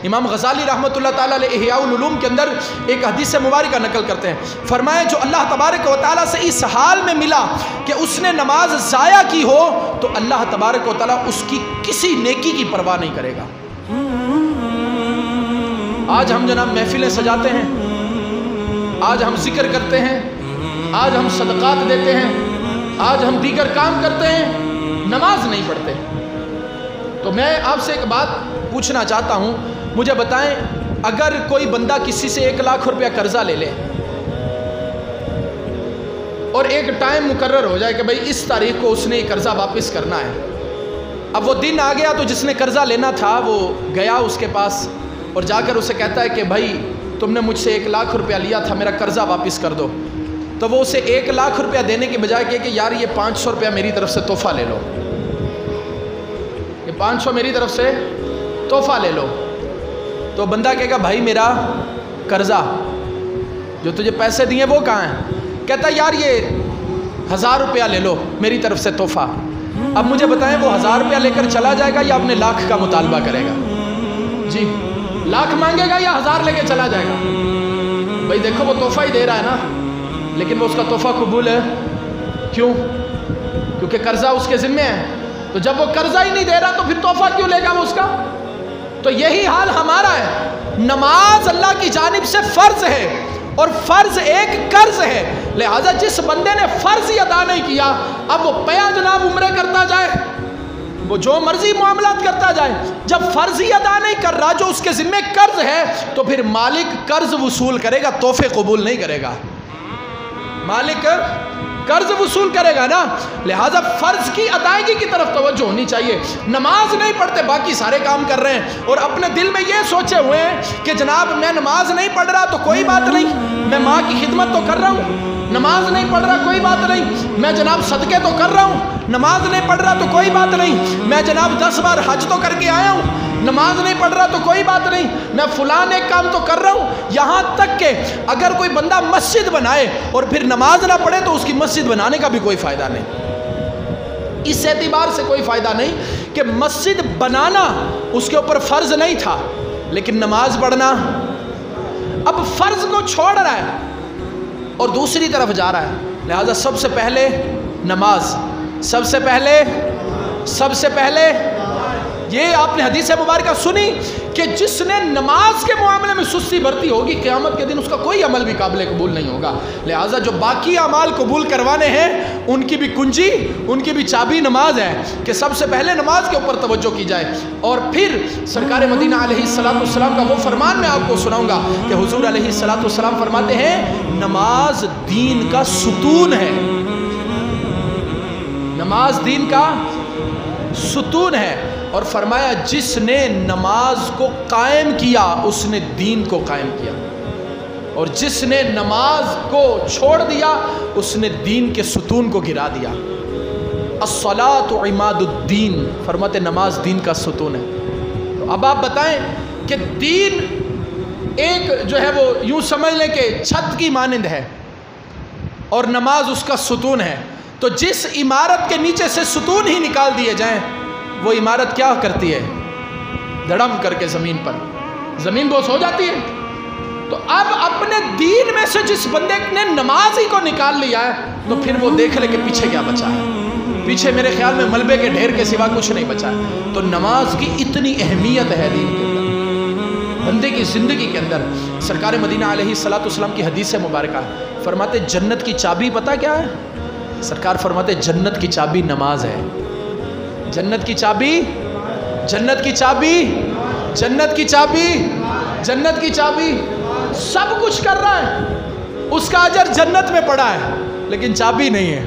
امام غزالی رحمۃ اللہ تعالیٰ علیہ احیاء العلوم کے اندر ایک حدیث مبارکہ نقل کرتے ہیں، فرمایا جو اللہ تبارک و تعالیٰ سے اس حال میں ملا کہ اس نے نماز ضائع کی ہو تو اللہ تبارک و تعالیٰ اس کی کسی نیکی کی پرواہ نہیں کرے گا۔ آج ہم جناب محفلیں سجاتے ہیں، آج ہم ذکر کرتے ہیں، آج ہم صدقات دیتے ہیں، آج ہم دیگر کام کرتے ہیں، نماز نہیں پڑھتے۔ تو میں آپ سے ایک بات پوچھنا چاہتا ہوں، مجھے بتائیں اگر کوئی بندہ کسی سے 1 لاکھ روپیہ قرضہ لے لے اور ایک ٹائم مقرر ہو جائے کہ بھئی اس تاریخ کو اس نے یہ قرضہ واپس کرنا ہے، اب وہ دن آ گیا تو جس نے قرضہ لینا تھا وہ گیا اس کے پاس اور جا کر اسے کہتا ہے کہ بھائی تم نے مجھ سے 1 لاکھ روپیہ لیا تھا، میرا قرضہ واپس کر دو، تو وہ اسے 1 لاکھ روپیہ دینے کے بجائے کہ یار یہ 500 روپیہ میری طرف سے تحفہ لے لو، یہ 500 میری طرف سے تحفہ لے لو، تو بندہ کہے گا بھائی میرا قرضہ جو تجھے پیسے دیے وہ کہاں ہیں؟ کہتا ہے یار یہ 1000 روپیہ لے لو میری طرف سے تحفہ۔ اب مجھے بتائیں وہ 1000 روپیہ لے کر چلا جائے گا یا اپنے لاکھ کا مطالبہ کرے گا؟ جی لاکھ مانگے گا یا 1000 لے کے چلا جائے گا؟ بھائی دیکھو وہ تحفہ ہی دے رہا ہے نا، لیکن وہ اس کا تحفہ قبول ہے، کیوں؟ کیونکہ قرضہ اس کے ذمے ہے، تو جب وہ قرضہ ہی نہیں دے رہا تو پھر تحفہ کیوں لے گا وہ اس کا؟ تو یہی حال ہمارا ہے، نماز اللہ کی جانب سے فرض ہے اور فرض ایک قرض ہے، لہذا جس بندے نے فرض ہی ادا نہیں کیا اب وہ پیا جناب عمرے کرتا جائے، وہ جو مرضی معاملات کرتا جائے، جب فرض ہی ادا نہیں کر رہا جو اس کے ذمہ قرض ہے تو پھر مالک قرض وصول کرے گا، تحفے قبول نہیں کرے گا، مالک قرض وصول کرے گا نا، لہٰذا فرض کی ادائیگی کی طرف توجہ ہونی چاہیے۔ نماز نہیں پڑھتے باقی سارے کام کر رہے ہیں اور اپنے دل میں یہ سوچے ہوئے ہیں کہ جناب میں نماز نہیں پڑھ رہا تو کوئی بات نہیں، میں ماں کی خدمت تو کر رہا ہوں، نماز نہیں پڑھ رہا کوئی بات نہیں، میں جناب صدقے تو کر رہا ہوں، نماز نہیں پڑھ رہا تو کوئی بات نہیں، میں جناب 10 بار حج تو کر کے آیا ہوں، نماز نہیں پڑھ رہا تو کوئی بات نہیں، میں فلان ایک کام تو کر رہا ہوں، یہاں تک کہ اگر کوئی بندہ مسجد بنائے اور پھر نماز نہ پڑھے تو اس کی مسجد بنانے کا بھی کوئی فائدہ نہیں۔ اس اعتبار سے کوئی فائدہ نہیں کہ مسجد بنانا اس کے اوپر فرض نہیں تھا، لیکن نماز پڑھنا اب فرض کو چھوڑ رہا ہے اور دوسری طرف جا رہا ہے، لہذا سب سے پہلے نماز، سب سے پہلے یہ آپ نے حدیث مبارکہ سنی کہ جس نے نماز کے معاملے میں سستی برتی ہوگی قیامت کے دن اس کا کوئی عمل بھی قابل قبول نہیں ہوگا، لہٰذا جو باقی اعمال قبول کروانے ہیں ان کی بھی کنجی، ان کی بھی چابی نماز ہے کہ سب سے پہلے نماز کے اوپر توجہ کی جائے۔ اور پھر سرکار مدینہ علیہ السلام کا وہ فرمان میں آپ کو سناؤں گا کہ حضور علیہ السلام فرماتے ہیں نماز دین کا ستون ہے، نماز دین کا ستون ہے، اور فرمایا جس نے نماز کو قائم کیا اس نے دین کو قائم کیا، اور جس نے نماز کو چھوڑ دیا اس نے دین کے ستون کو گرا دیا۔ الصلاۃ عماد الدین، فرماتے نماز دین کا ستون ہے۔ تو اب آپ بتائیں کہ دین ایک جو ہے وہ یوں سمجھ لیں کہ چھت کی مانند ہے اور نماز اس کا ستون ہے، تو جس عمارت کے نیچے سے ستون ہی نکال دیے جائیں وہ عمارت کیا کرتی ہے؟ دھڑم کر کے زمین پر زمین بوس ہو جاتی ہے۔ تو اب اپنے دین میں سے جس بندے نے نماز ہی کو نکال لیا ہے تو پھر وہ دیکھ لے کہ پیچھے کیا بچا ہے، پیچھے میرے خیال میں ملبے کے ڈھیر کے سوا کچھ نہیں بچا ہے۔ تو نماز کی اتنی اہمیت ہے دین کے اندر، بندے کی زندگی کے اندر۔ سرکار مدینہ علیہ السلام کی حدیث مبارکہ فرماتے جنت کی چابی پتہ کیا ہے؟ سرکار فرماتے جنت کی چابی نماز ہے، جنت کی چابی، جنت کی چابی، جنت کی چابی، جنت کی چابی، سب کچھ کر رہا ہے، اس کا اجر جنت میں پڑا ہے لیکن چابی نہیں ہے،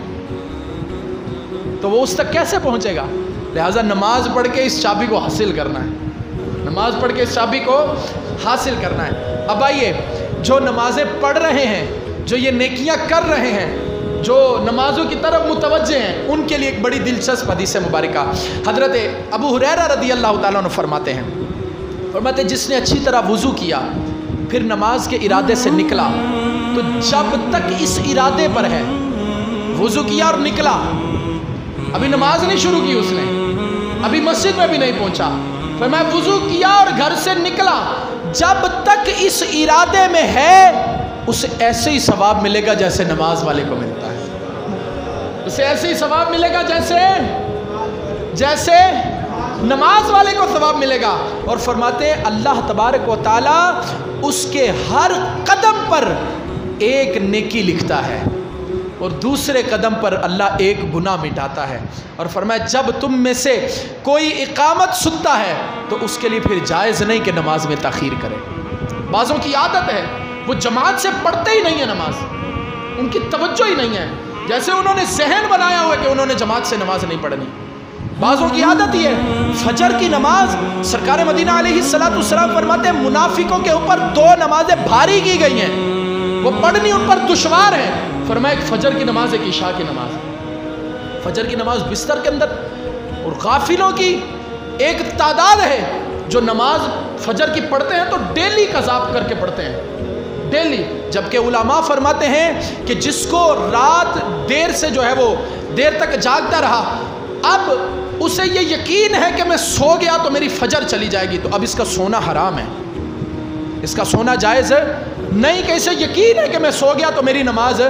تو وہ اس تک کیسے پہنچے گا؟ لہٰذا نماز پڑھ کے اس چابی کو حاصل کرنا ہے، نماز پڑھ کے اس چابی کو حاصل کرنا ہے۔ اب آئیے جو نمازیں پڑھ رہے ہیں، جو یہ نیکیاں کر رہے ہیں، جو نمازوں کی طرف متوجہ ہیں، ان کے لیے ایک بڑی دلچسپ حدیث مبارکہ حضرت ابو ہریرہ رضی اللہ تعالیٰ عنہ فرماتے ہیں، فرماتے جس نے اچھی طرح وضو کیا پھر نماز کے ارادے سے نکلا تو جب تک اس ارادے پر ہے، وضو کیا اور نکلا، ابھی نماز نہیں شروع کی اس نے، ابھی مسجد میں بھی نہیں پہنچا، فرمایا وضو کیا اور گھر سے نکلا، جب تک اس ارادے میں ہے اسے ایسے ہی ثواب ملے گا جیسے نماز والے کو ملتا ہے، اسے ایسے ہی ثواب ملے گا جیسے نماز والے کو ثواب ملے گا۔ اور فرماتے ہیں اللہ تبارک و تعالی اس کے ہر قدم پر ایک نیکی لکھتا ہے اور دوسرے قدم پر اللہ ایک گناہ مٹاتا ہے۔ اور فرمایا جب تم میں سے کوئی اقامت سنتا ہے تو اس کے لیے پھر جائز نہیں کہ نماز میں تاخیر کرے۔ بعضوں کی عادت ہے وہ جماعت سے پڑھتے ہی نہیں ہے نماز، ان کی توجہ ہی نہیں ہے، جیسے انہوں نے ذہن بنایا ہوا ہے کہ انہوں نے جماعت سے نماز نہیں پڑھنی۔ بعضوں کی عادت ہی ہے فجر کی نماز، سرکار مدینہ علیہ السلام فرماتے ہیں منافقوں کے اوپر 2 نمازیں بھاری کی گئی ہیں، وہ پڑھنی ان پر دشوار ہے۔ فرمایا ایک فجر کی نماز، ایک عشاء کی نماز۔ فجر کی نماز بستر کے اندر، اور غافلوں کی ایک تعداد ہے جو نماز فجر کی پڑھتے ہیں تو ڈیلی قضا کر کے پڑھتے ہیں، ڈیلی۔ جبکہ علماء فرماتے ہیں کہ جس کو رات دیر سے جو ہے وہ دیر تک جاگتا رہا، اب اسے یہ یقین ہے کہ میں سو گیا تو میری فجر چلی جائے گی، تو اب اس کا سونا حرام ہے، اس کا سونا جائز ہے نہیں، کہ اسے یقین ہے کہ میں سو گیا تو میری نماز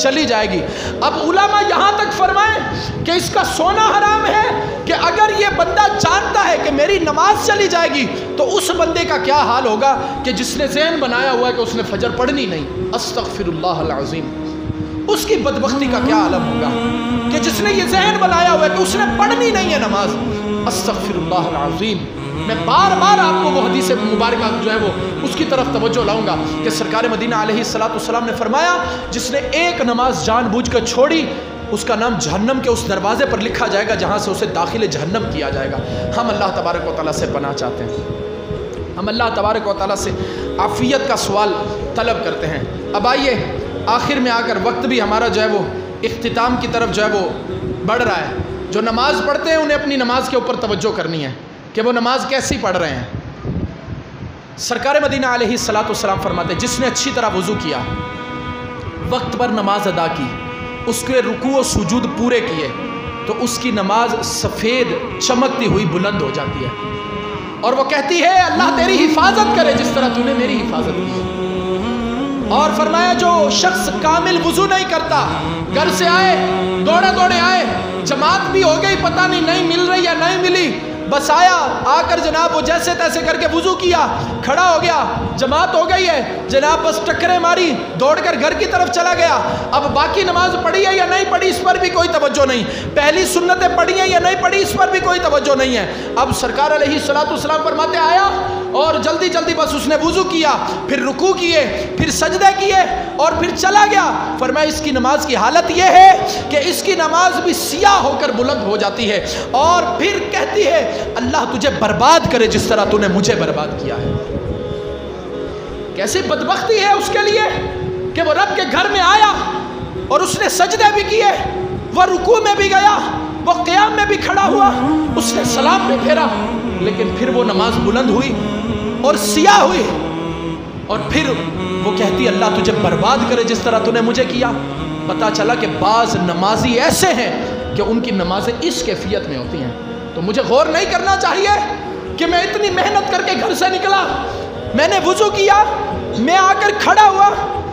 چلی جائے گی۔ اب علماء یہاں تک فرمائیں کہ اس کا سونا حرام ہے کہ اگر یہ بندہ جانتا ہے کہ میری نماز چلی جائے گی تو اس بندے کا کیا حال ہوگا کہ جس نے ذہن بنایا ہوا ہے کہ اس نے فجر پڑھنی نہیں، استغفر اللہ العظیم، اس کی بدبختی کا کیا عالم ہوگا کہ جس نے یہ ذہن بنایا ہوا ہے کہ اس نے پڑھنی نہیں ہے نماز۔ استغفر اللہ العظیم۔ میں بار بار آپ کو وہ حدیث مبارکہ جو ہے وہ اس کی طرف توجہ لاؤں گا کہ سرکار مدینہ علیہ السلام نے فرمایا جس نے ایک نماز جان بوجھ کر چھوڑی اس کا نام جہنم کے اس دروازے پر لکھا جائے گا جہاں سے اسے داخل جہنم کیا جائے گا۔ ہم اللہ تبارک و تعالیٰ سے پناہ چاہتے ہیں، ہم اللہ تبارک و تعالیٰ سے عافیت کا سوال طلب کرتے ہیں۔ اب آئیے آخر میں آ کر وقت بھی ہمارا جو ہے وہ اختتام کی طرف جو ہے وہ بڑھ رہا ہے۔ جو نماز پڑھتے ہیں انہیں اپنی نماز کے اوپر توجہ کرنی ہے کہ وہ نماز کیسی پڑھ رہے ہیں۔ سرکار مدینہ علیہ السلام فرماتے ہیں جس نے اچھی طرح وضو کیا، وقت پر نماز ادا کی، اس کے رکوع و سجود پورے کیے تو اس کی نماز سفید چمکتی ہوئی بلند ہو جاتی ہے، اور وہ کہتی ہے اللہ تیری حفاظت کرے جس طرح تو نے میری حفاظت کی۔ اور فرمایا جو شخص کامل وضو نہیں کرتا، گھر سے آئے دوڑے آئے، جماعت بھی ہو گئی، پتہ نہیں مل رہی یا نہیں ملی، بس آیا آ کر جناب وہ جیسے تیسے کر کے وضو کیا، کھڑا ہو گیا، جماعت ہو گئی ہے جناب، بس ٹکریں ماری، دوڑ کر گھر کی طرف چلا گیا۔ اب باقی نماز پڑھی ہے یا نہیں پڑھی اس پر بھی کوئی توجہ نہیں، پہلی سنتیں پڑھی ہیں یا نہیں پڑھی اس پر بھی کوئی توجہ نہیں ہے۔ اب سرکار علیہ السلام فرماتے آیا اور جلدی بس اس نے وضو کیا، پھر رکوع کیے، پھر سجدے کیے اور پھر چلا گیا۔ فرمایا اس کی نماز کی حالت یہ ہے کہ اس کی نماز بھی سیاہ ہو کر بلند ہو جاتی ہے، اور پھر کہتی ہے اللہ تجھے برباد کرے جس طرح تو نے مجھے برباد کیا ہے۔ کیسی بدبختی ہے اس کے لیے کہ وہ رب کے گھر میں آیا اور اس نے سجدے بھی کیے، وہ رکوع میں بھی گیا، وہ قیام میں بھی کھڑا ہوا، اس نے سلام بھی پھیرا، لیکن پھر وہ نماز بلند ہوئی اور سیاہ ہوئی، اور پھر وہ کہتی اللہ تجھے برباد کرے جس طرح تو نے مجھے کیا۔ پتا چلا کہ بعض نمازی ایسے ہیں کہ ان کی نمازیں اس کیفیت میں ہوتی ہیں۔ تو مجھے غور نہیں کرنا چاہیے کہ میں اتنی محنت کر کے گھر سے نکلا، میں نے وضو کیا، میں آ کر کھڑا ہوا،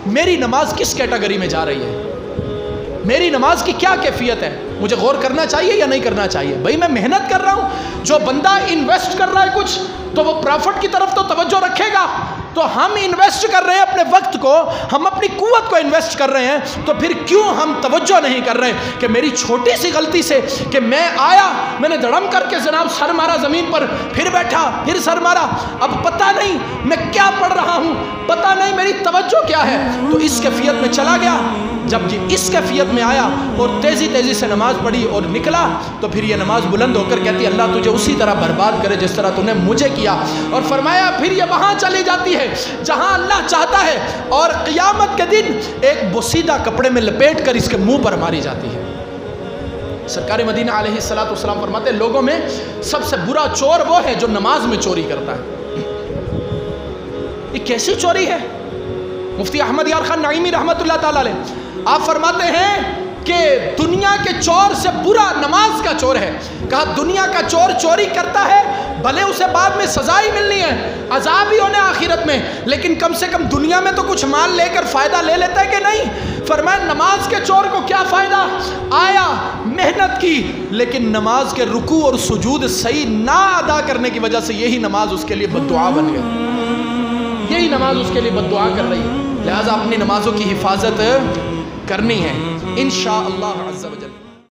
میری نماز کس کیٹیگری میں جا رہی ہے، میری نماز کی کیا کیفیت ہے، مجھے غور کرنا چاہیے یا نہیں کرنا چاہیے؟ بھائی میں محنت کر رہا ہوں، جو بندہ انویسٹ کر رہا ہے کچھ تو وہ پرافٹ کی طرف تو توجہ رکھے گا، تو ہم انویسٹ کر رہے ہیں اپنے وقت کو، ہم اپنی قوت کو انویسٹ کر رہے ہیں، تو پھر کیوں ہم توجہ نہیں کر رہے کہ میری چھوٹی سی غلطی سے کہ میں آیا، میں نے دھڑم کر کے جناب سر مارا زمین پر، پھر بیٹھا، پھر سر مارا، اب پتہ نہیں میں کیا پڑھ رہا ہوں، پتہ نہیں میری توجہ کیا ہے، تو اس کیفیت میں چلا گیا۔ جب یہ اس کیفیت میں آیا اور تیزی سے نماز پڑھی اور نکلا تو پھر یہ نماز بلند ہو کر کہتی اللہ تجھے اسی طرح برباد کرے جس طرح تو نے مجھے کیا۔ اور فرمایا پھر یہ وہاں چلی جاتی ہے جہاں اللہ چاہتا ہے، اور قیامت کے دن ایک بوسیدہ کپڑے میں لپیٹ کر اس کے منہ پر ماری جاتی ہے۔ سرکار مدینہ علیہ السلام فرماتے ہیں لوگوں میں سب سے برا چور وہ ہے جو نماز میں چوری کرتا ہے۔ یہ کیسی چوری ہے؟ مفتی احمد یار خان نعیمی رحمۃ اللہ تعالی علیہ آپ فرماتے ہیں کہ دنیا کے چور سے برا نماز کا چور ہے۔ کہا دنیا کا چور چوری کرتا ہے بھلے اسے بعد میں سزا ہی ملنی ہے، عذاب ہی ہونے آخرت میں، لیکن کم سے کم دنیا میں تو کچھ مال لے کر فائدہ لے لیتا ہے کہ نہیں؟ فرمایا نماز کے چور کو کیا فائدہ؟ آیا محنت کی لیکن نماز کے رکوع اور سجود صحیح نہ ادا کرنے کی وجہ سے یہی نماز اس کے لیے بد دعا بن گئی، یہی نماز اس کے لیے بد دعا کر رہی ہے۔ لہٰذا اپنی نمازوں کی حفاظت کرنی ہے انشاءاللہ عز و جل۔